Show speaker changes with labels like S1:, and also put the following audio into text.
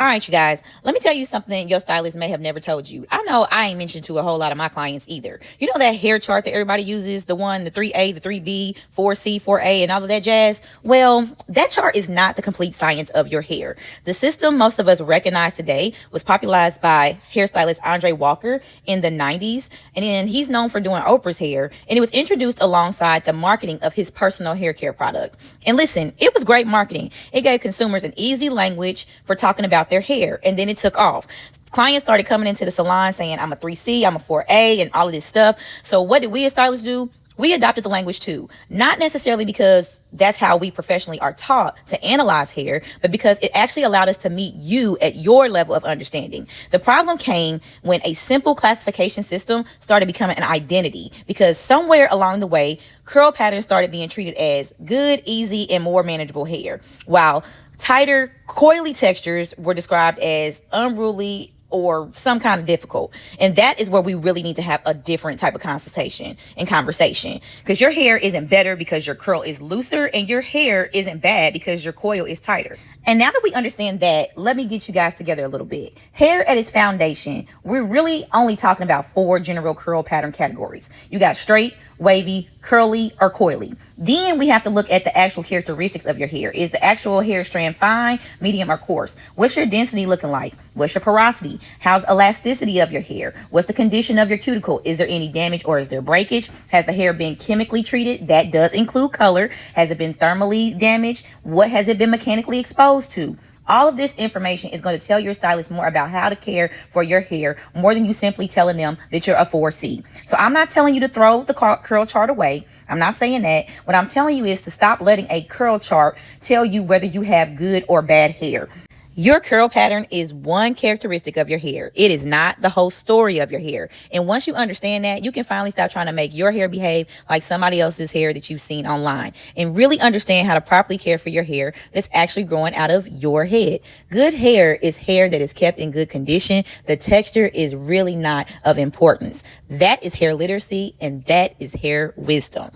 S1: All right, you guys, let me tell you something your stylist may have never told you. I know I ain't mentioned to a whole lot of my clients either. You know that hair chart that everybody uses, the one, the 3A, the 3B, 4C, 4A, and all of that jazz? Well, that chart is not the complete science of your hair. The system most of us recognize today was popularized by hairstylist Andre Walker in the 90s, and then he's known for doing Oprah's hair, and it was introduced alongside the marketing of his personal hair care product. And listen, it was great marketing. It gave consumers an easy language for talking about their hair, and then it took off. Clients started coming into the salon saying, I'm a 3C, I'm a 4A, and all of this stuff. So what did we as stylists do? We adopted the language too, not necessarily because that's how we professionally are taught to analyze hair, but because it actually allowed us to meet you at your level of understanding. The problem came when a simple classification system started becoming an identity, because somewhere along the way, curl patterns started being treated as good, easy, and more manageable hair, while tighter, coily textures were described as unruly or some kind of difficult. And that is where we really need to have a different type of consultation and conversation, because your hair isn't better because your curl is looser, and your hair isn't bad because your coil is tighter. And now that we understand that, let me get you guys together a little bit. Hair at its foundation, we're really only talking about 4 general curl pattern categories. You got straight, wavy, curly, or coily. Then we have to look at the actual characteristics of your hair. Is the actual hair strand fine, medium, or coarse? What's your density looking like? What's your porosity? How's elasticity of your hair? What's the condition of your cuticle? Is there any damage or is there breakage? Has the hair been chemically treated? That does include color. Has it been thermally damaged? What has it been mechanically exposed to? All of this information is going to tell your stylist more about how to care for your hair, more than you simply telling them that you're a 4C. So I'm not telling you to throw the curl chart away. I'm not saying that. What I'm telling you is to stop letting a curl chart tell you whether you have good or bad hair. Your curl pattern is one characteristic of your hair. It is not the whole story of your hair. And once you understand that, you can finally stop trying to make your hair behave like somebody else's hair that you've seen online, and really understand how to properly care for your hair that's actually growing out of your head. Good hair is hair that is kept in good condition. The texture is really not of importance. That is hair literacy, and that is hair wisdom.